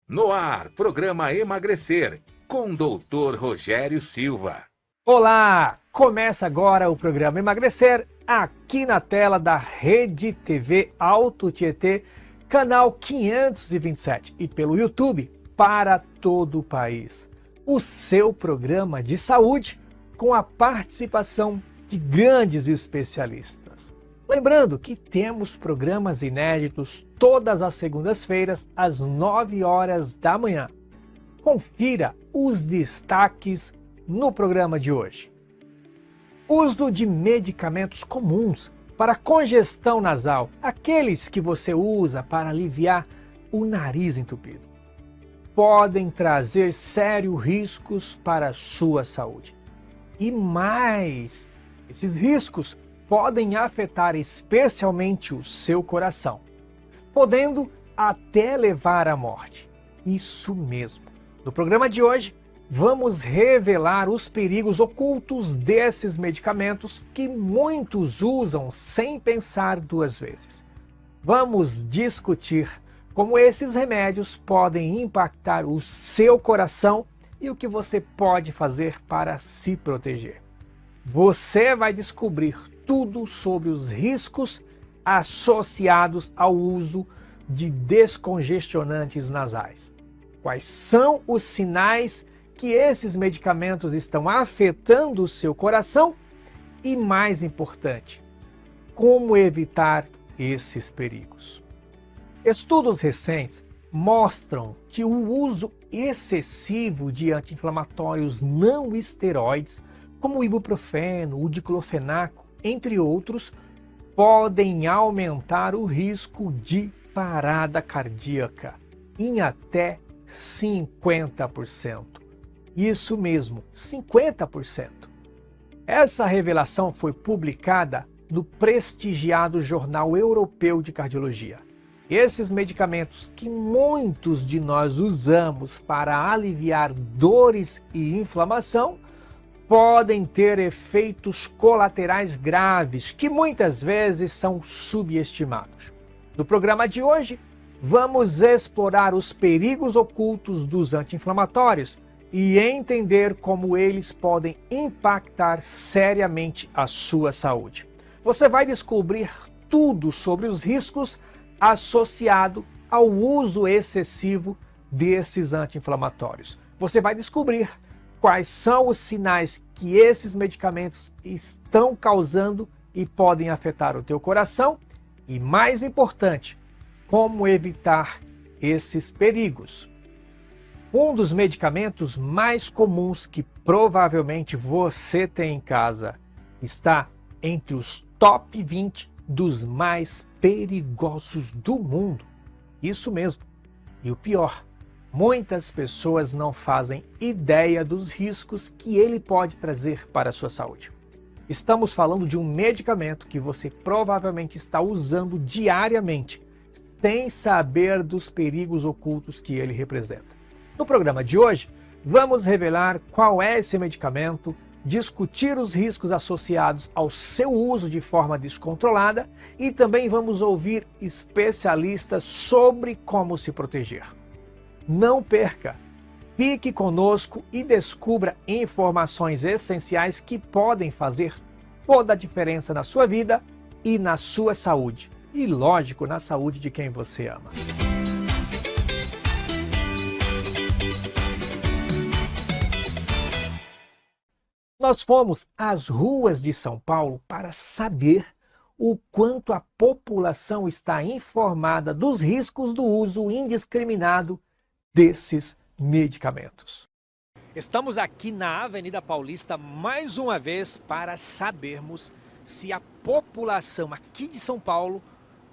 No ar, programa Emagrecer, com Dr. Rogério Silva. Olá! Começa agora o programa Emagrecer, aqui na tela da Rede TV Alto Tietê, canal 527 e pelo YouTube para todo o país. O seu programa de saúde com a participação de grandes especialistas. Lembrando que temos programas inéditos todas as segundas-feiras às 9 horas da manhã. Confira os destaques no programa de hoje. Uso de medicamentos comuns para congestão nasal, aqueles que você usa para aliviar o nariz entupido, podem trazer sérios riscos para a sua saúde. E mais, esses riscos podem afetar especialmente o seu coração, podendo até levar à morte. Isso mesmo. No programa de hoje, vamos revelar os perigos ocultos desses medicamentos que muitos usam sem pensar duas vezes. Vamos discutir como esses remédios podem impactar o seu coração e o que você pode fazer para se proteger. Você vai descobrir tudo sobre os riscos associados ao uso de descongestionantes nasais. Quais são os sinais que esses medicamentos estão afetando o seu coração? E mais importante, como evitar esses perigos? Estudos recentes mostram que o uso excessivo de anti-inflamatórios não esteroides, como o ibuprofeno, o diclofenaco, entre outros, podem aumentar o risco de parada cardíaca em até 50%. Isso mesmo, 50%. Essa revelação foi publicada no prestigiado Jornal Europeu de Cardiologia. Esses medicamentos que muitos de nós usamos para aliviar dores e inflamação podem ter efeitos colaterais graves que muitas vezes são subestimados. No programa de hoje, vamos explorar os perigos ocultos dos anti-inflamatórios e entender como eles podem impactar seriamente a sua saúde. Você vai descobrir tudo sobre os riscos associados ao uso excessivo desses anti-inflamatórios. Você vai descobrir quais são os sinais que esses medicamentos estão causando e podem afetar o teu coração e, mais importante, como evitar esses perigos. Um dos medicamentos mais comuns que provavelmente você tem em casa está entre os top 20 dos mais perigosos do mundo. Isso mesmo. E o pior, muitas pessoas não fazem ideia dos riscos que ele pode trazer para a sua saúde. Estamos falando de um medicamento que você provavelmente está usando diariamente, sem saber dos perigos ocultos que ele representa. No programa de hoje, vamos revelar qual é esse medicamento, discutir os riscos associados ao seu uso de forma descontrolada e também vamos ouvir especialistas sobre como se proteger. Não perca! Fique conosco e descubra informações essenciais que podem fazer toda a diferença na sua vida e na sua saúde. E, lógico, na saúde de quem você ama. Nós fomos às ruas de São Paulo para saber o quanto a população está informada dos riscos do uso indiscriminado desses medicamentos. Estamos aqui na Avenida Paulista mais uma vez para sabermos se a população aqui de São Paulo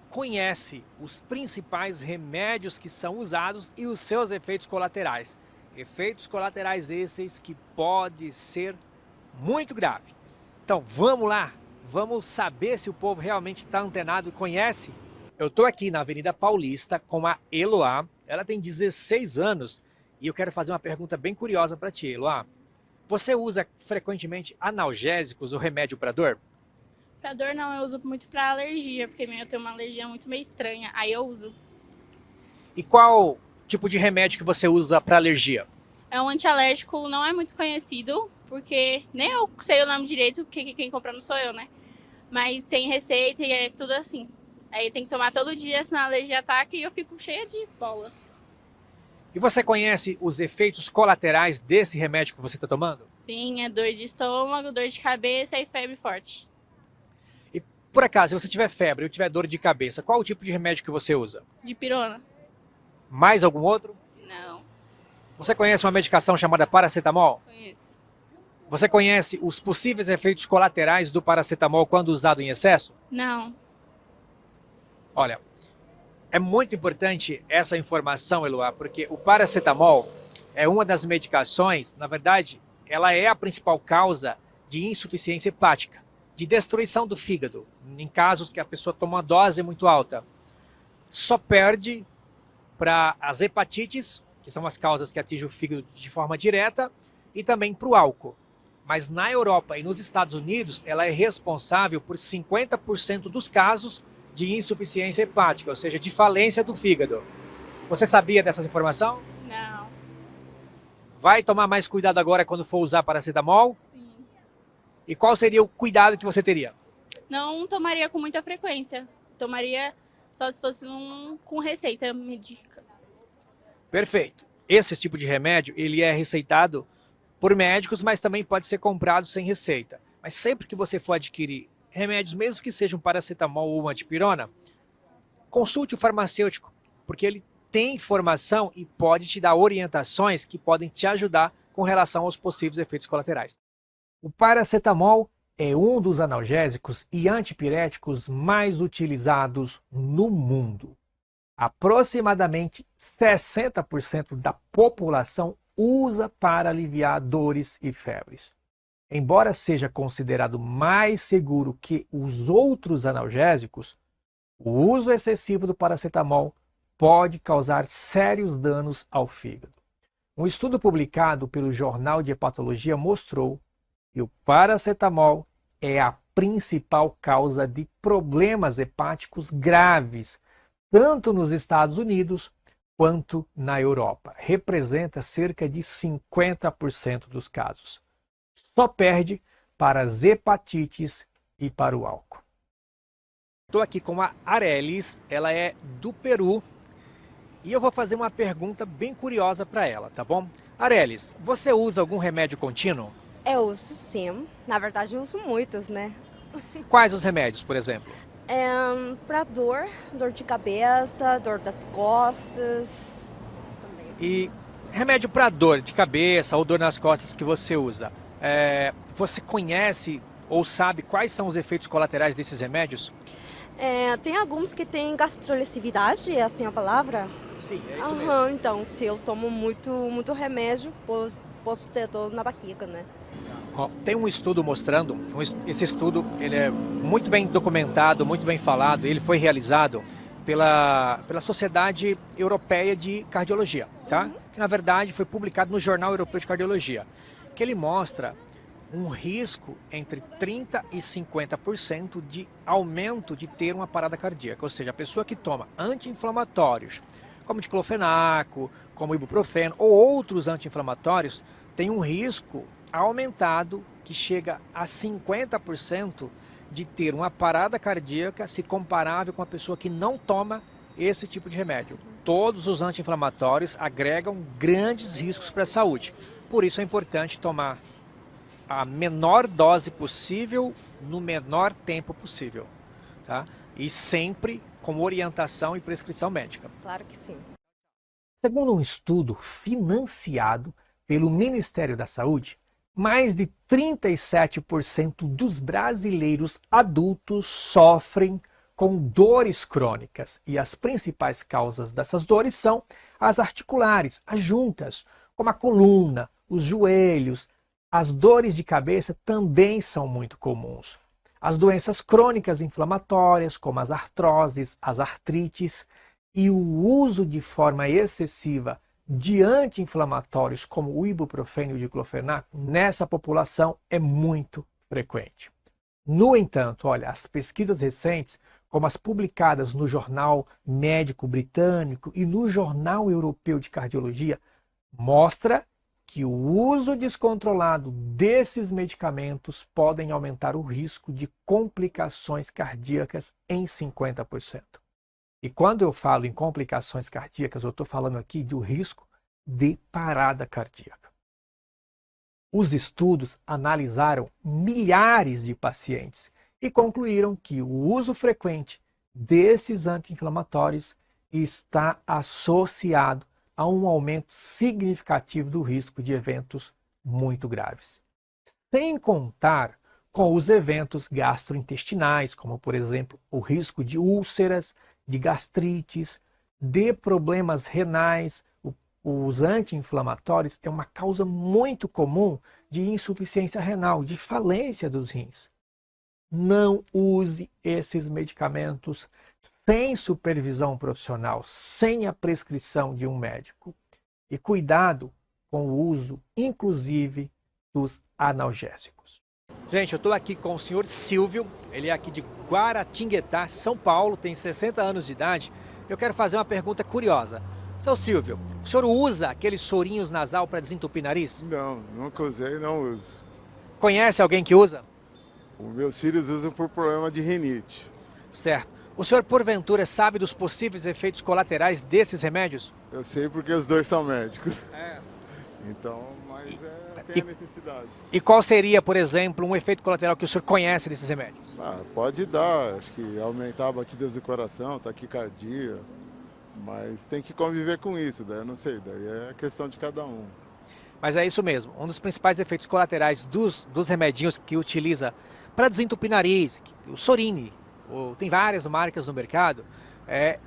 conhece os principais remédios que são usados e os seus efeitos colaterais. Efeitos colaterais esses que podem ser muito grave. Então vamos lá, vamos saber se o povo realmente está antenado e conhece. Eu estou aqui na Avenida Paulista com a Eloá, ela tem 16 anos e eu quero fazer uma pergunta bem curiosa para ti, Eloá. Você usa frequentemente analgésicos ou remédio para dor? Pra dor não, eu uso muito pra alergia, porque eu tenho uma alergia muito meio estranha, aí eu uso. E qual tipo de remédio que você usa para alergia? É um antialérgico, não é muito conhecido, porque nem eu sei o nome direito, porque quem compra não sou eu, né? Mas tem receita e é tudo assim. Aí tem que tomar todo dia, senão a alergia ataca e eu fico cheia de bolas. E você conhece os efeitos colaterais desse remédio que você está tomando? Sim, é dor de estômago, dor de cabeça e febre forte. E por acaso, se você tiver febre ou tiver dor de cabeça, qual o tipo de remédio que você usa? Dipirona? Mais algum outro? Não, Você conhece uma medicação chamada paracetamol? conheço. Você conhece os possíveis efeitos colaterais do paracetamol quando usado em excesso? Não, Olha, é muito importante essa informação, Eloá, porque o paracetamol é uma das medicações, na verdade, ela é a principal causa de insuficiência hepática, de destruição do fígado, em casos que a pessoa toma uma dose muito alta. Só perde para as hepatites, que são as causas que atingem o fígado de forma direta, e também para o álcool. Mas na Europa e nos Estados Unidos, ela é responsável por 50% dos casos de insuficiência hepática, ou seja, de falência do fígado. Você sabia dessas informações? não. Vai tomar mais cuidado agora quando for usar paracetamol? Sim. E qual seria o cuidado que você teria? Não tomaria com muita frequência. Tomaria só se fosse com receita médica. Perfeito. Esse tipo de remédio, ele é receitado por médicos, mas também pode ser comprado sem receita. Mas sempre que você for adquirir remédios, mesmo que sejam paracetamol ou antipirona, consulte o farmacêutico, porque ele tem informação e pode te dar orientações que podem te ajudar com relação aos possíveis efeitos colaterais. O paracetamol é um dos analgésicos e antipiréticos mais utilizados no mundo. Aproximadamente 60% da população usa para aliviar dores e febres. Embora seja considerado mais seguro que os outros analgésicos, o uso excessivo do paracetamol pode causar sérios danos ao fígado. Um estudo publicado pelo Jornal de Hepatologia mostrou que o paracetamol é a principal causa de problemas hepáticos graves, tanto nos Estados Unidos quanto na Europa. Representa cerca de 50% dos casos. Só perde para as hepatites e para o álcool. Estou aqui com a Arelis, ela é do Peru e eu vou fazer uma pergunta bem curiosa para ela, tá bom? Arelis, você usa algum remédio contínuo? Eu uso sim, na verdade eu uso muitos, né? Quais os remédios, por exemplo? Pra dor de cabeça, dor das costas. Também. E remédio para dor de cabeça ou dor nas costas que você usa, você conhece ou sabe quais são os efeitos colaterais desses remédios? Tem alguns que têm gastrolesividade, é assim a palavra? Sim, é Aham, então se eu tomo muito remédio, posso ter dor na barriga, né? Ó, tem um estudo mostrando, esse estudo ele é muito bem documentado, muito bem falado, ele foi realizado pela Sociedade Europeia de Cardiologia, tá? Que na verdade foi publicado no Jornal Europeu de Cardiologia, que ele mostra um risco entre 30% e 50% de aumento de ter uma parada cardíaca, ou seja, a pessoa que toma anti-inflamatórios, como diclofenaco, como ibuprofeno ou outros anti-inflamatórios, tem um risco aumentado que chega a 50% de ter uma parada cardíaca se comparável com a pessoa que não toma esse tipo de remédio. Todos os anti-inflamatórios agregam grandes riscos para a saúde. Por isso é importante tomar a menor dose possível no menor tempo possível, tá? E sempre com orientação e prescrição médica. Claro que sim. Segundo um estudo financiado pelo Ministério da Saúde, mais de 37% dos brasileiros adultos sofrem com dores crônicas e as principais causas dessas dores são as articulares, as juntas, como a coluna, os joelhos. As dores de cabeça também são muito comuns. As doenças crônicas inflamatórias, como as artroses, as artrites e o uso de forma excessiva de anti-inflamatórios como o ibuprofeno e o diclofenaco, nessa população é muito frequente. No entanto, olha, as pesquisas recentes como as publicadas no Jornal Médico Britânico e no Jornal Europeu de Cardiologia, mostra que o uso descontrolado desses medicamentos podem aumentar o risco de complicações cardíacas em 50%. E quando eu falo em complicações cardíacas, eu estou falando aqui do risco de parada cardíaca. Os estudos analisaram milhares de pacientes e concluíram que o uso frequente desses anti-inflamatórios está associado a um aumento significativo do risco de eventos muito graves. Sem contar com os eventos gastrointestinais, como, por exemplo, o risco de úlceras, de gastrites, de problemas renais. Os anti-inflamatórios é uma causa muito comum de insuficiência renal, de falência dos rins. Não use esses medicamentos sem supervisão profissional, sem a prescrição de um médico. E cuidado com o uso, inclusive, dos analgésicos. Gente, eu estou aqui com o senhor Silvio, ele é aqui de Guaratinguetá, São Paulo, tem 60 anos de idade. Eu quero fazer uma pergunta curiosa. Seu Silvio, o senhor usa aqueles sorinhos nasal para desentupir nariz? Não, nunca usei, não uso. Conhece alguém que usa? Os meus filhos usam por problema de rinite. Certo. O senhor, porventura, sabe dos possíveis efeitos colaterais desses remédios? Eu sei porque os dois são médicos. É. Então, mas tem a necessidade. E qual seria, por exemplo, um efeito colateral que o senhor conhece desses remédios? Pode dar, acho que aumentar a batida do coração, taquicardia, mas tem que conviver com isso, daí eu não sei, daí é questão de cada um. Mas é isso mesmo, um dos principais efeitos colaterais dos remedinhos que utiliza para desentupir nariz, o Sorini, tem várias marcas no mercado, é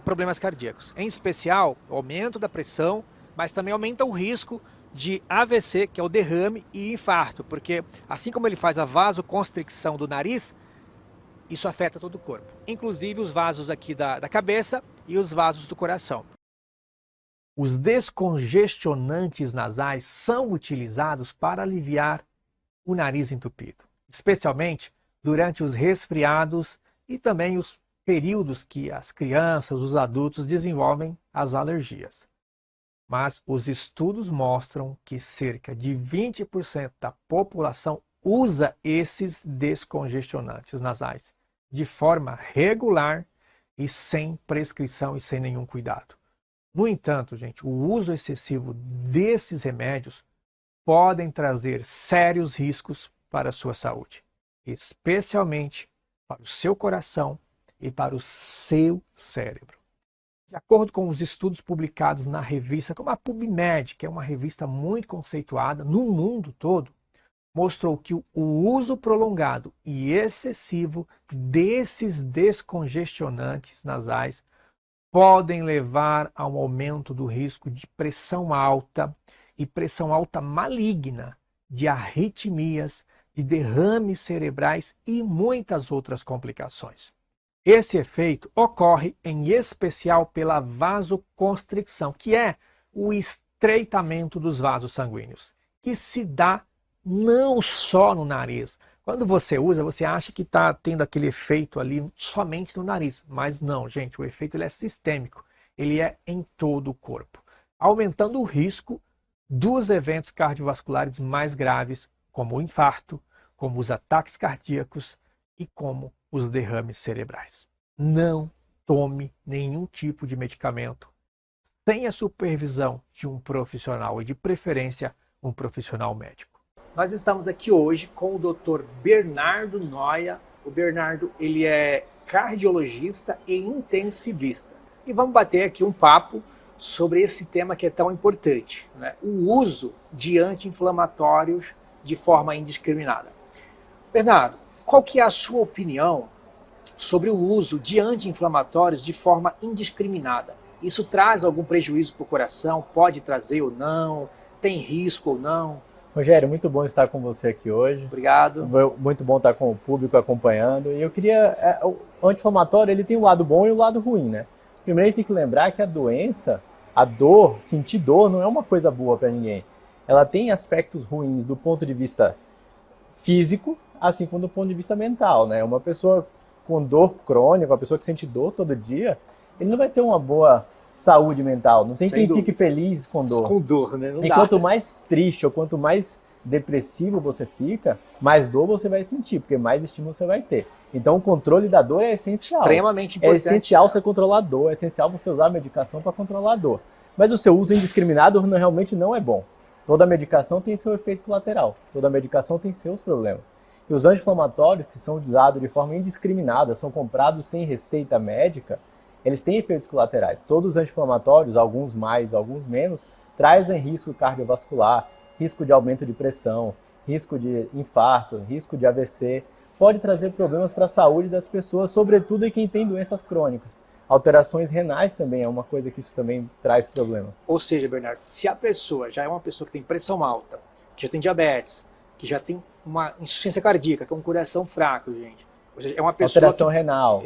problemas cardíacos. Em especial, o aumento da pressão, mas também aumenta o risco de AVC, que é o derrame, e infarto, porque assim como ele faz a vasoconstricção do nariz, isso afeta todo o corpo, inclusive os vasos aqui da cabeça e os vasos do coração. Os descongestionantes nasais são utilizados para aliviar o nariz entupido, especialmente durante os resfriados e também os períodos que as crianças, os adultos desenvolvem as alergias. Mas os estudos mostram que cerca de 20% da população usa esses descongestionantes nasais de forma regular e sem prescrição e sem nenhum cuidado. No entanto, gente, o uso excessivo desses remédios podem trazer sérios riscos para a sua saúde, especialmente para o seu coração e para o seu cérebro. De acordo com os estudos publicados na revista, como a PubMed, que é uma revista muito conceituada no mundo todo, mostrou que o uso prolongado e excessivo desses descongestionantes nasais podem levar a um aumento do risco de pressão alta e pressão alta maligna, de arritmias, de derrames cerebrais e muitas outras complicações. Esse efeito ocorre em especial pela vasoconstricção, que é o estreitamento dos vasos sanguíneos, que se dá não só no nariz. Quando você usa, você acha que está tendo aquele efeito ali somente no nariz, mas não, gente, o efeito ele é sistêmico, ele é em todo o corpo, aumentando o risco dos eventos cardiovasculares mais graves, como o infarto, como os ataques cardíacos e como os derrames cerebrais. Não tome nenhum tipo de medicamento sem a supervisão de um profissional e, de preferência, um profissional médico. Nós estamos aqui hoje com o Dr. Bernardo Noia. O Bernardo, ele é cardiologista e intensivista. E vamos bater aqui um papo sobre esse tema que é tão importante, né? O uso de anti-inflamatórios de forma indiscriminada. Bernardo, qual que é a sua opinião sobre o uso de anti-inflamatórios de forma indiscriminada? Isso traz algum prejuízo para o coração? Pode trazer ou não? Tem risco ou não? Rogério, muito bom estar com você aqui hoje. Obrigado. Muito bom estar com o público acompanhando. E eu queria... O anti-inflamatório, ele tem o lado bom e o lado ruim, né? Primeiro, a gente tem que lembrar que a doença, a dor, sentir dor não é uma coisa boa para ninguém. Ela tem aspectos ruins do ponto de vista físico, assim como do ponto de vista mental, né? Uma pessoa com dor crônica, uma pessoa que sente dor todo dia, ele não vai ter uma boa saúde mental. Não tem Sem quem dúvida. fique feliz com dor. Com dor, né? Não E dá. quanto mais triste ou quanto mais depressivo você fica, mais dor você vai sentir, porque mais estímulo você vai ter. Então o controle da dor é essencial. Extremamente É importante. essencial você controlar a dor, é essencial você usar a medicação para controlar a dor. Mas o seu uso indiscriminado realmente não é bom. Toda medicação tem seu efeito colateral, toda medicação tem seus problemas. E os anti-inflamatórios, que são usados de forma indiscriminada, são comprados sem receita médica, eles têm efeitos colaterais. Todos os anti-inflamatórios, alguns mais, alguns menos, trazem risco cardiovascular, risco de aumento de pressão, risco de infarto, risco de AVC. Pode trazer problemas para a saúde das pessoas, sobretudo em quem tem doenças crônicas. Alterações renais também é uma coisa que isso também traz problema. Ou seja, Bernardo, se a pessoa já é uma pessoa que tem pressão alta, que já tem diabetes, que já tem uma insuficiência cardíaca, que é um coração fraco, gente. Ou seja, é uma pessoa Alteração renal,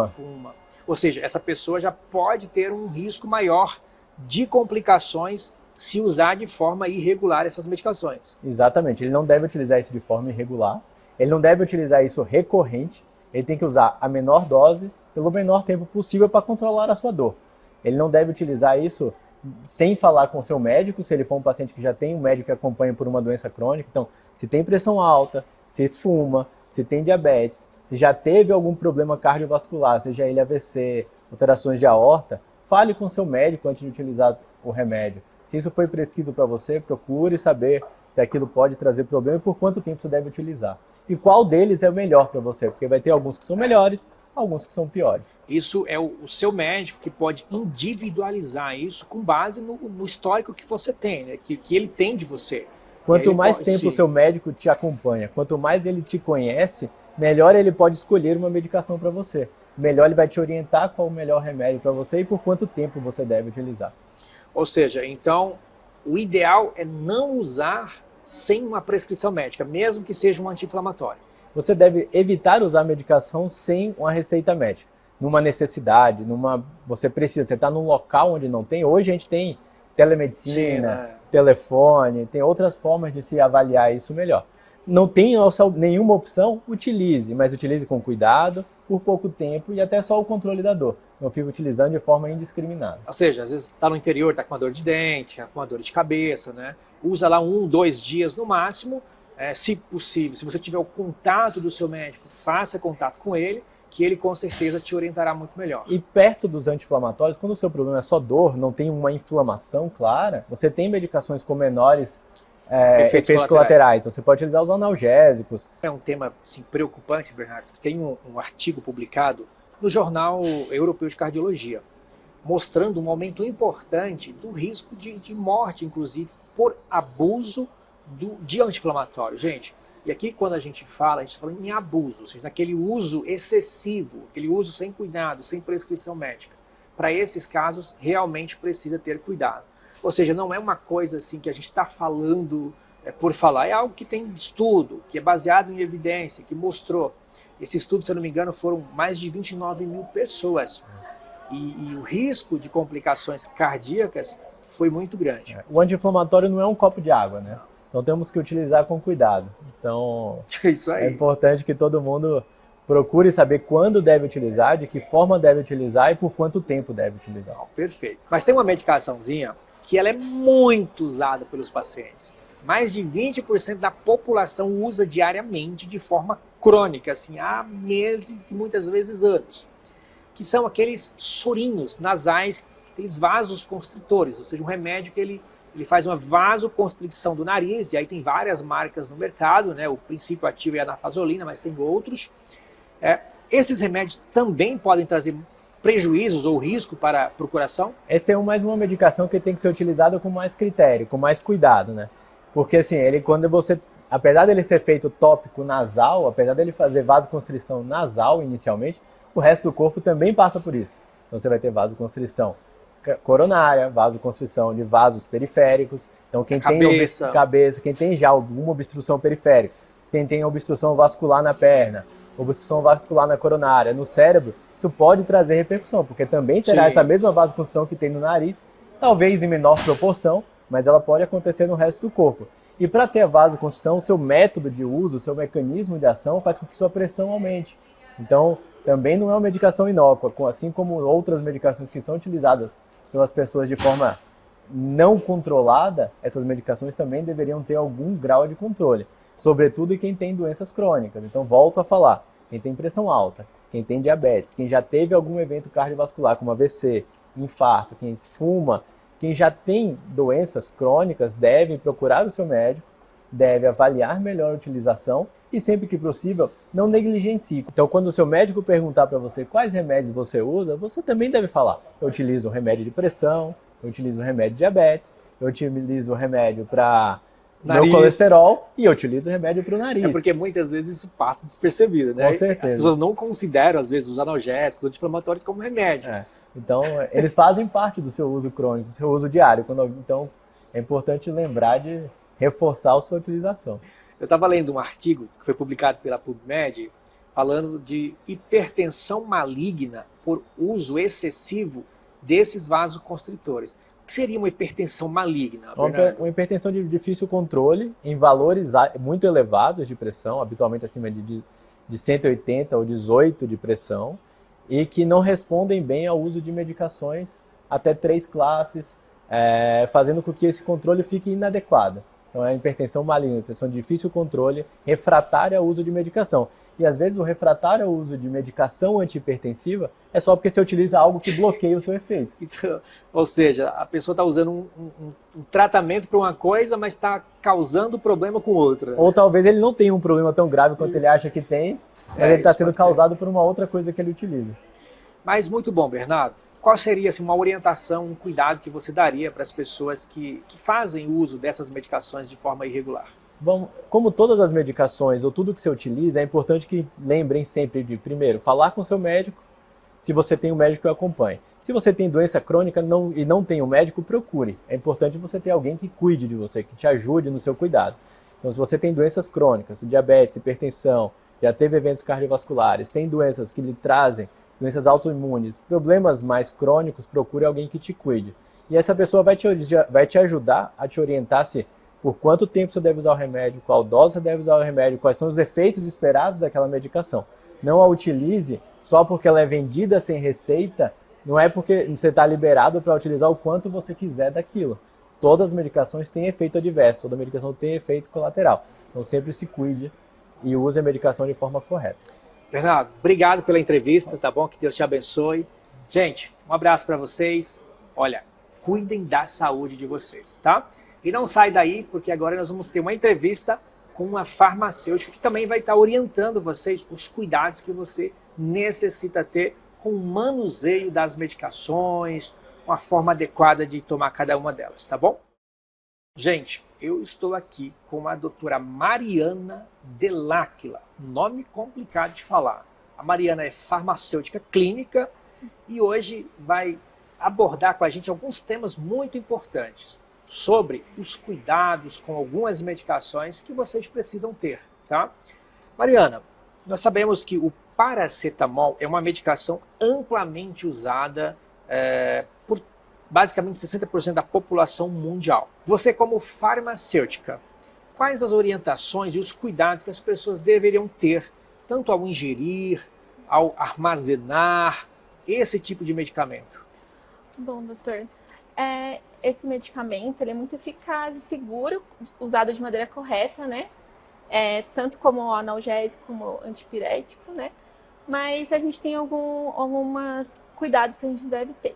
fuma. Ou seja, essa pessoa já pode ter um risco maior de complicações se usar de forma irregular essas medicações. Exatamente, ele não deve utilizar isso de forma irregular, ele não deve utilizar isso recorrente, ele tem que usar a menor dose pelo menor tempo possível para controlar a sua dor. Ele não deve utilizar isso sem falar com o seu médico, se ele for um paciente que já tem um médico que acompanha por uma doença crônica. Então, se tem pressão alta, se fuma, se tem diabetes, se já teve algum problema cardiovascular, seja ele AVC, alterações de aorta, fale com o seu médico antes de utilizar o remédio. Se isso foi prescrito para você, procure saber se aquilo pode trazer problema e por quanto tempo você deve utilizar. E qual deles é o melhor para você, porque vai ter alguns que são melhores, alguns que são piores. Isso é o seu médico que pode individualizar isso com base no histórico que você tem, né? que ele tem de você. Quanto mais tempo o seu médico te acompanha, quanto mais ele te conhece, melhor ele pode escolher uma medicação para você. Melhor ele vai te orientar qual o melhor remédio para você e por quanto tempo você deve utilizar. Ou seja, então, o ideal é não usar sem uma prescrição médica, mesmo que seja um anti-inflamatório. Você deve evitar usar medicação sem uma receita médica. Numa necessidade, você está num local onde não tem. Hoje a gente tem telemedicina, telefone, tem outras formas de se avaliar isso melhor. Não tem nenhuma opção, utilize, mas utilize com cuidado, por pouco tempo e até só o controle da dor. Não fique utilizando de forma indiscriminada. Ou seja, às vezes está no interior, está com uma dor de dente, está com uma dor de cabeça, né? Usa lá 1, 2 dias no máximo. Se possível, se você tiver o contato do seu médico, faça contato com ele, que ele com certeza te orientará muito melhor. E perto dos anti-inflamatórios, quando o seu problema é só dor, não tem uma inflamação clara, você tem medicações com menores efeitos colaterais. Então você pode utilizar os analgésicos. É um tema assim, preocupante, Bernardo. Tem um artigo publicado no Jornal Europeu de Cardiologia, mostrando um aumento importante do risco de morte, inclusive, por abuso de anti-inflamatório. Gente, e aqui quando a gente está falando em abuso, ou seja, naquele uso excessivo, aquele uso sem cuidado, sem prescrição médica. Para esses casos, realmente precisa ter cuidado. Ou seja, não é uma coisa assim que a gente está falando por falar, é algo que tem estudo, que é baseado em evidência, que mostrou. Esse estudo, se eu não me engano, foram mais de 29 mil pessoas. E o risco de complicações cardíacas foi muito grande. O anti-inflamatório não é um copo de água, né? Então temos que utilizar com cuidado. Então Isso aí. É importante que todo mundo procure saber quando deve utilizar, de que forma deve utilizar e por quanto tempo deve utilizar. Perfeito. Mas tem uma medicaçãozinha que ela é muito usada pelos pacientes. Mais de 20% da população usa diariamente de forma crônica, assim, há meses e muitas vezes anos. Que são aqueles sorinhos nasais, aqueles vasos constritores, ou seja, um remédio que ele faz uma vasoconstricção do nariz, e aí tem várias marcas no mercado, né? O princípio ativo é a anafazolina, mas tem outros. Esses remédios também podem trazer prejuízos ou risco para o coração? Essa é mais uma medicação que tem que ser utilizada com mais critério, com mais cuidado, né? Porque assim, apesar dele ser feito tópico nasal, apesar dele fazer vasoconstrição nasal inicialmente, o resto do corpo também passa por isso. Então você vai ter vasoconstrição coronária, vasoconstrição de vasos periféricos. Então quem tem cabeça, quem tem já alguma obstrução periférica, quem tem obstrução vascular na perna, obstrução vascular na coronária, no cérebro, isso pode trazer repercussão, porque também terá essa mesma vasoconstrição que tem no nariz, talvez em menor proporção, mas ela pode acontecer no resto do corpo. E para ter a vasoconstrição, o seu método de uso, o seu mecanismo de ação faz com que sua pressão aumente. Então, também não é uma medicação inócua, assim como outras medicações que são utilizadas pelas pessoas de forma não controlada, essas medicações também deveriam ter algum grau de controle, sobretudo em quem tem doenças crônicas. Então, volto a falar, quem tem pressão alta, quem tem diabetes, quem já teve algum evento cardiovascular, como AVC, infarto, quem fuma, quem já tem doenças crônicas, deve procurar o seu médico, deve avaliar melhor a utilização e, sempre que possível, não negligencie. Então, quando o seu médico perguntar para você quais remédios você usa, você também deve falar: eu utilizo remédio de pressão, eu utilizo remédio de diabetes, eu utilizo remédio para meu colesterol e eu utilizo remédio para o nariz. É porque muitas vezes isso passa despercebido, né? Com certeza. As pessoas não consideram, às vezes, os analgésicos, os anti-inflamatórios como remédio. Então, eles fazem parte do seu uso crônico, do seu uso diário. Então, é importante lembrar de reforçar a sua utilização. Eu estava lendo um artigo que foi publicado pela PubMed falando de hipertensão maligna por uso excessivo desses vasoconstritores. O que seria uma hipertensão maligna, Bernardo? Uma hipertensão de difícil controle em valores muito elevados de pressão, habitualmente acima de 180 ou 18 de pressão, e que não respondem bem ao uso de medicações até 3 classes, fazendo com que esse controle fique inadequado. Então é hipertensão maligna, hipertensão de difícil controle, refratária ao uso de medicação. E às vezes o refratário ao uso de medicação antihipertensiva é só porque você utiliza algo que bloqueia o seu efeito. Então, ou seja, a pessoa está usando um tratamento para uma coisa, mas está causando problema com outra. Ou talvez ele não tenha um problema tão grave quanto ele acha que tem, mas ele está sendo causado por uma outra coisa que ele utiliza. Mas muito bom, Bernardo. Qual seria assim, uma orientação, um cuidado que você daria para as pessoas que fazem uso dessas medicações de forma irregular? Bom, como todas as medicações ou tudo que você utiliza, é importante que lembrem sempre de, primeiro, falar com o seu médico, se você tem um médico que o acompanhe. Se você tem doença crônica e não tem um médico, procure. É importante você ter alguém que cuide de você, que te ajude no seu cuidado. Então, se você tem doenças crônicas, diabetes, hipertensão, já teve eventos cardiovasculares, tem doenças que lhe trazem doenças autoimunes, problemas mais crônicos, procure alguém que te cuide. E essa pessoa vai te ajudar a te orientar se por quanto tempo você deve usar o remédio, qual dose você deve usar o remédio, quais são os efeitos esperados daquela medicação. Não a utilize só porque ela é vendida sem receita, não é porque você está liberado para utilizar o quanto você quiser daquilo. Todas as medicações têm efeito adverso, toda medicação tem efeito colateral. Então sempre se cuide e use a medicação de forma correta. Bernardo, obrigado pela entrevista, tá bom? Que Deus te abençoe. Gente, um abraço para vocês. Olha, cuidem da saúde de vocês, tá? E não sai daí, porque agora nós vamos ter uma entrevista com uma farmacêutica que também vai estar orientando vocês os cuidados que você necessita ter com o manuseio das medicações, uma forma adequada de tomar cada uma delas, tá bom? Gente, eu estou aqui com a doutora Mariana Dell'Aquila, nome complicado de falar. A Mariana é farmacêutica clínica e hoje vai abordar com a gente alguns temas muito importantes sobre os cuidados com algumas medicações que vocês precisam ter, tá? Mariana, nós sabemos que o paracetamol é uma medicação amplamente usada por basicamente 60% da população mundial. Você, como farmacêutica, quais as orientações e os cuidados que as pessoas deveriam ter, tanto ao ingerir, ao armazenar esse tipo de medicamento? Bom, doutor, esse medicamento ele é muito eficaz e seguro, usado de maneira correta, né? Tanto como analgésico como antipirético, né? Mas a gente tem alguns cuidados que a gente deve ter.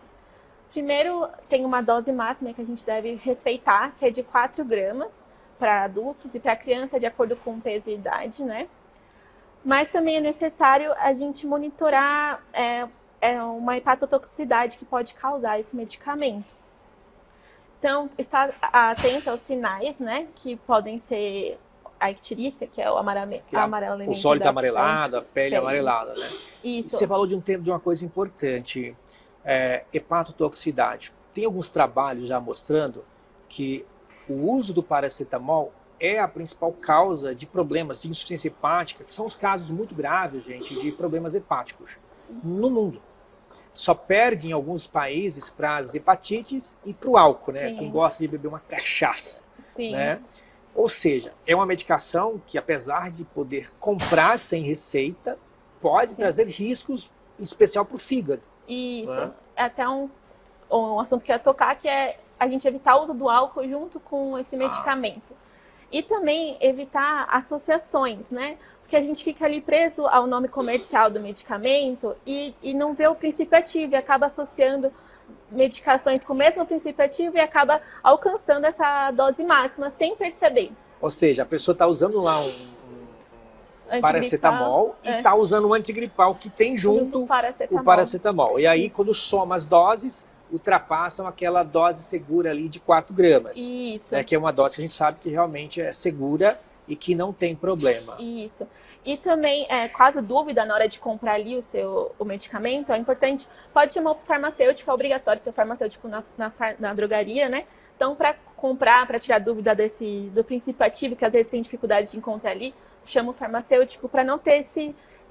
Primeiro, tem uma dose máxima que a gente deve respeitar, que é de 4 gramas para adultos e para criança, de acordo com o peso e idade, né? Mas também é necessário a gente monitorar uma hepatotoxicidade que pode causar esse medicamento. Então, estar atento aos sinais, né? Que podem ser a icterícia, que é o amarelamento. O sólido amarelado, a pele amarelada, né? Isso. E você falou de uma coisa importante. Hepatotoxicidade. Tem alguns trabalhos já mostrando que o uso do paracetamol é a principal causa de problemas de insuficiência hepática, que são os casos muito graves, gente, de problemas hepáticos no mundo. Só perde em alguns países para as hepatites e para o álcool, né? Sim. Quem gosta de beber uma cachaça, Sim. né? Ou seja, é uma medicação que, apesar de poder comprar sem receita, pode trazer riscos, em especial para o fígado. Isso. Né? É até um assunto que eu ia tocar, que é a gente evitar o uso do álcool junto com esse medicamento. E também evitar associações, né? Porque a gente fica ali preso ao nome comercial do medicamento e não vê o princípio ativo e acaba associando medicações com o mesmo princípio ativo e acaba alcançando essa dose máxima sem perceber. Ou seja, a pessoa está usando lá um paracetamol e está usando um antigripal que tem junto o paracetamol. E aí, quando soma as doses, ultrapassam aquela dose segura ali de 4 gramas. Isso. Né, que é uma dose que a gente sabe que realmente é segura e que não tem problema. Isso. E também, caso dúvida na hora de comprar ali o medicamento, é importante, pode chamar o farmacêutico, é obrigatório ter o farmacêutico na drogaria, né? Então, para comprar, para tirar dúvida do princípio ativo, que às vezes tem dificuldade de encontrar ali, chama o farmacêutico para não ter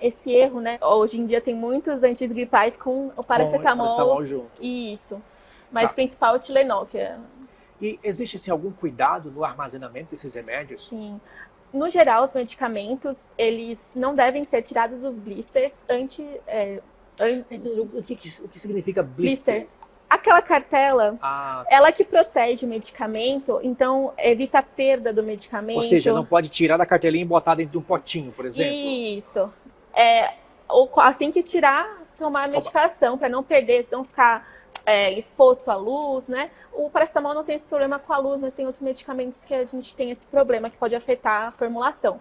esse erro, né? Hoje em dia tem muitos antigripais com o paracetamol junto. Isso. Mas o principal é o Tilenol, que é... E existe assim, algum cuidado no armazenamento desses remédios? Sim. No geral, os medicamentos, eles não devem ser tirados dos blisters O que significa blister? Aquela cartela, ela que protege o medicamento, então evita a perda do medicamento. Ou seja, não pode tirar da cartelinha e botar dentro de um potinho, por exemplo? Isso. Assim que tirar, tomar a medicação, para não perder, não ficar exposto à luz, né? O paracetamol não tem esse problema com a luz, mas tem outros medicamentos que a gente tem esse problema, que pode afetar a formulação.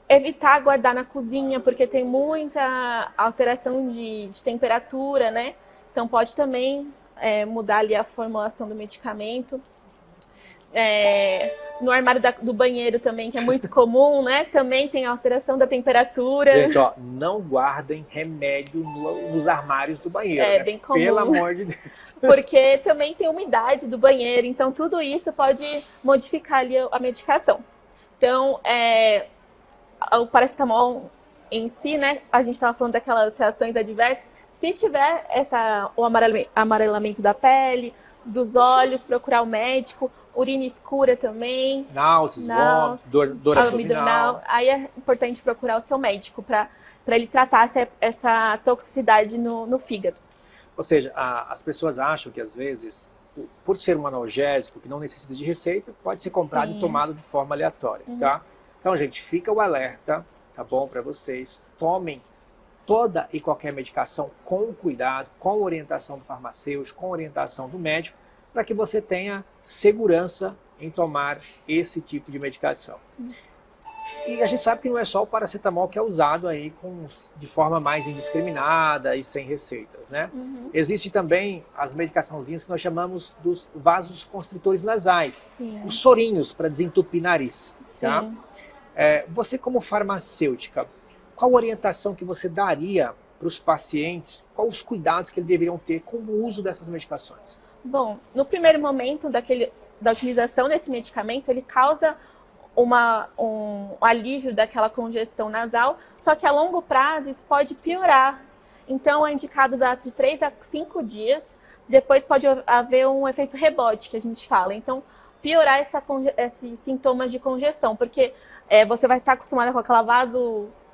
Evitar guardar na cozinha, porque tem muita alteração de temperatura, né? Então pode também mudar ali a formulação do medicamento. No armário do banheiro também, que é muito comum, né? Também tem alteração da temperatura. Gente, ó, não guardem remédio nos armários do banheiro. É né? bem comum. Pelo amor de Deus. Porque também tem umidade do banheiro, então tudo isso pode modificar ali a medicação. Então, o paracetamol em si, né? A gente estava falando daquelas reações adversas. Se tiver o amarelamento da pele, dos olhos, procurar o médico. Urina escura também. Náuseas, vômitos, dor abdominal. Aí é importante procurar o seu médico para ele tratar essa toxicidade no fígado. Ou seja, as pessoas acham que às vezes, por ser um analgésico que não necessita de receita, pode ser comprado e tomado de forma aleatória, tá? Então, gente, fica o alerta, tá bom, para vocês. Tomem toda e qualquer medicação com cuidado, com orientação do farmacêutico, com orientação do médico, para que você tenha segurança em tomar esse tipo de medicação. E a gente sabe que não é só o paracetamol que é usado aí de forma mais indiscriminada e sem receitas, né? Existe também as medicaçãozinhas que nós chamamos dos vasos constritores nasais, os sorinhos para desentupir nariz, tá? Você como farmacêutica, qual orientação que você daria para os pacientes, quais os cuidados que eles deveriam ter com o uso dessas medicações? Bom, no primeiro momento da utilização desse medicamento, ele causa um alívio daquela congestão nasal, só que a longo prazo isso pode piorar. Então é indicado usar de 3 a 5 dias, depois pode haver um efeito rebote, que a gente fala. Então, piorar esses sintomas de congestão, porque você vai estar acostumada com aquela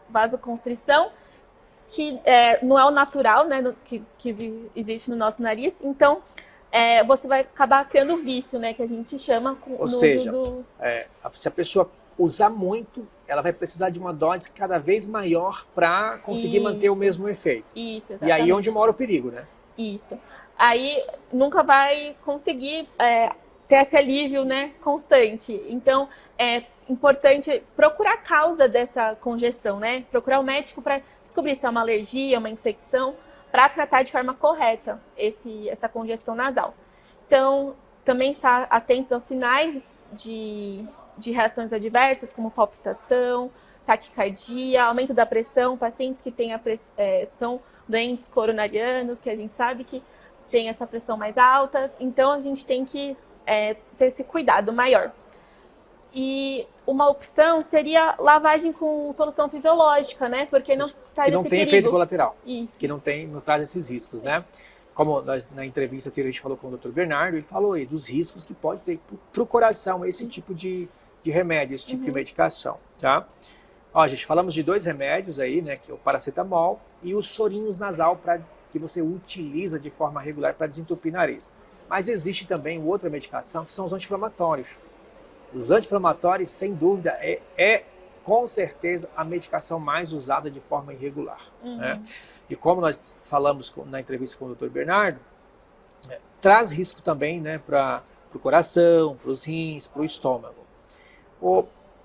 vasoconstrição, que não é o natural, né, que existe no nosso nariz. Então, você vai acabar criando vício, né, que a gente chama. Ou seja, se a pessoa usar muito, ela vai precisar de uma dose cada vez maior para conseguir manter o mesmo efeito. Isso, exatamente. E aí é onde mora o perigo, né? Isso. Aí nunca vai conseguir ter esse alívio, né, constante. Então, é importante procurar a causa dessa congestão, né? Procurar o médico para descobrir se é uma alergia, uma infecção, para tratar de forma correta essa congestão nasal. Então, também estar atentos aos sinais de reações adversas, como palpitação, taquicardia, aumento da pressão, pacientes que têm são doentes coronarianos, que a gente sabe que tem essa pressão mais alta, então a gente tem que ter esse cuidado maior. E uma opção seria lavagem com solução fisiológica, né? Porque não traz que não esse tem perigo. efeito colateral, Isso. que não traz esses riscos, né? Como na entrevista que a gente falou com o Dr. Bernardo, ele falou aí dos riscos que pode ter para o coração esse tipo de remédio, esse tipo de medicação, tá? Ó, gente, falamos de 2 remédios aí, né, que é o paracetamol e os sorinhos nasal que você utiliza de forma regular para desentupir o nariz. Mas existe também outra medicação que são os anti-inflamatórios. Os anti-inflamatórios, sem dúvida, com certeza a medicação mais usada de forma irregular. Né? E como nós falamos na entrevista com o Dr. Bernardo, traz risco também, né, para o coração, para os rins, para o estômago.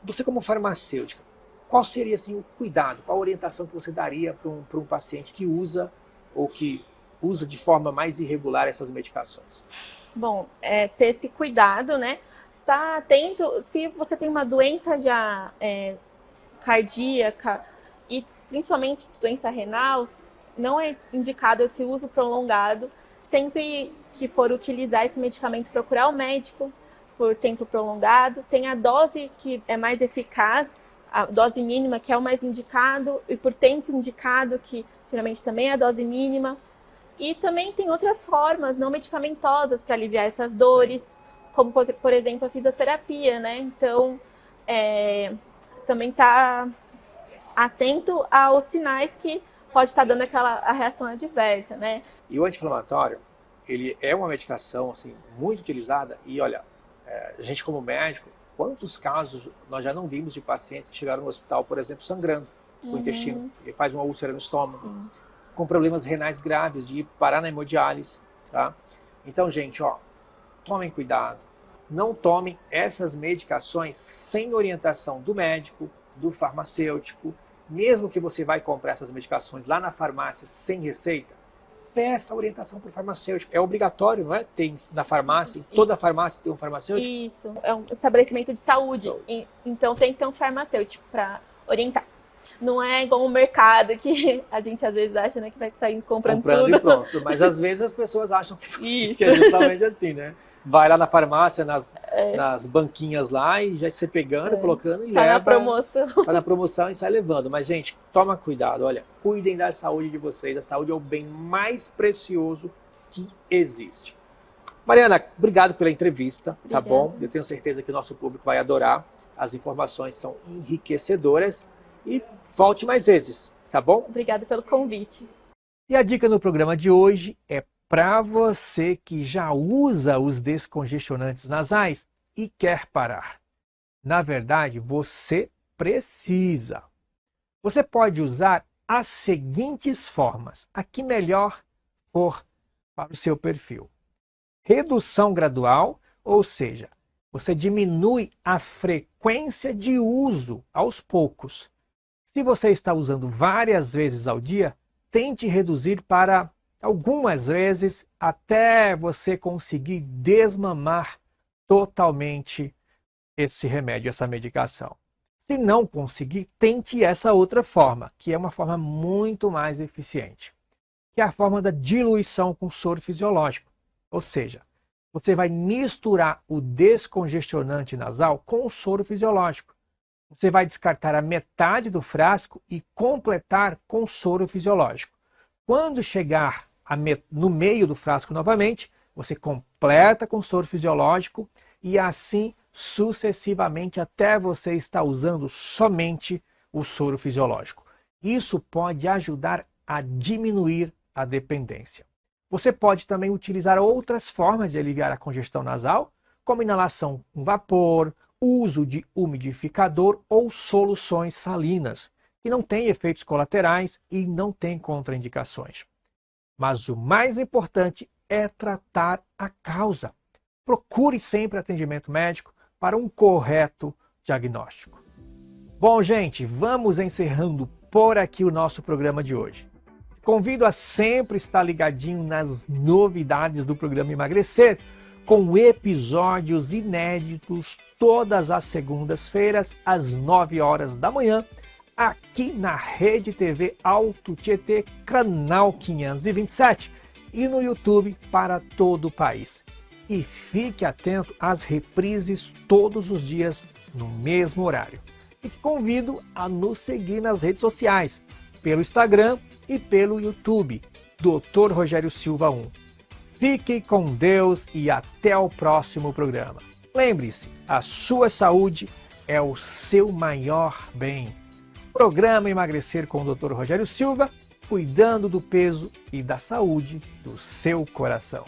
Você como farmacêutica, qual seria assim, o cuidado, qual a orientação que você daria para um paciente que usa ou que usa de forma mais irregular essas medicações? Bom, ter esse cuidado, né? Estar atento se você tem uma doença já cardíaca e principalmente doença renal, não é indicado esse uso prolongado. Sempre que for utilizar esse medicamento, procurar o médico por tempo prolongado. Tem a dose que é mais eficaz, a dose mínima, que é o mais indicado, e por tempo indicado, que geralmente também é a dose mínima. E também tem outras formas não medicamentosas para aliviar essas dores, como, por exemplo, a fisioterapia, né? Então, também tá atento aos sinais que pode estar dando a reação adversa, né? E o anti-inflamatório, ele é uma medicação assim, muito utilizada e, olha, a gente como médico, quantos casos nós já não vimos de pacientes que chegaram no hospital, por exemplo, sangrando o intestino, ele faz uma úlcera no estômago, com problemas renais graves, de parar na hemodiálise, tá? Então, gente, ó, tomem cuidado, não tomem essas medicações sem orientação do médico, do farmacêutico. Mesmo que você vai comprar essas medicações lá na farmácia sem receita, peça orientação para o farmacêutico. É obrigatório, não é? Tem na farmácia, em toda farmácia tem um farmacêutico? Isso, é um estabelecimento de saúde, então tem que ter um farmacêutico para orientar. Não é igual um mercado que a gente às vezes acha, né, que vai sair comprando tudo. E pronto, mas às vezes as pessoas acham que é justamente assim, né? Vai lá na farmácia, nas banquinhas lá e já se pegando, colocando e tá leva. Na promoção. Tá na promoção e sai levando. Mas, gente, toma cuidado, olha, cuidem da saúde de vocês. A saúde é o bem mais precioso que existe. Mariana, obrigado pela entrevista, tá bom? Eu tenho certeza que o nosso público vai adorar. As informações são enriquecedoras e volte mais vezes, tá bom? Obrigada pelo convite. E a dica no programa de hoje é para você que já usa os descongestionantes nasais e quer parar. Na verdade, você precisa. Você pode usar as seguintes formas, a que melhor for para o seu perfil. Redução gradual, ou seja, você diminui a frequência de uso aos poucos. Se você está usando várias vezes ao dia, tente reduzir para algumas vezes até você conseguir desmamar totalmente esse remédio, essa medicação. Se não conseguir, tente essa outra forma, que é uma forma muito mais eficiente, que é a forma da diluição com soro fisiológico. Ou seja, você vai misturar o descongestionante nasal com o soro fisiológico. Você vai descartar a metade do frasco e completar com soro fisiológico. Quando chegar no meio do frasco novamente, você completa com soro fisiológico e assim sucessivamente até você estar usando somente o soro fisiológico. Isso pode ajudar a diminuir a dependência. Você pode também utilizar outras formas de aliviar a congestão nasal, como inalação com vapor, uso de umidificador ou soluções salinas, que não têm efeitos colaterais e não têm contraindicações. Mas o mais importante é tratar a causa. Procure sempre atendimento médico para um correto diagnóstico. Bom, gente, vamos encerrando por aqui o nosso programa de hoje. Convido a sempre estar ligadinho nas novidades do programa Emagrecer, com episódios inéditos todas as segundas-feiras, às 9 horas da manhã, aqui na Rede TV Alto Tietê, canal 527, e no YouTube para todo o país. E fique atento às reprises todos os dias no mesmo horário. E te convido a nos seguir nas redes sociais, pelo Instagram e pelo YouTube, Dr. Rogério Silva 1. Fique com Deus e até o próximo programa. Lembre-se, a sua saúde é o seu maior bem. Programa Emagrecer com o Dr. Rogério Silva, cuidando do peso e da saúde do seu coração.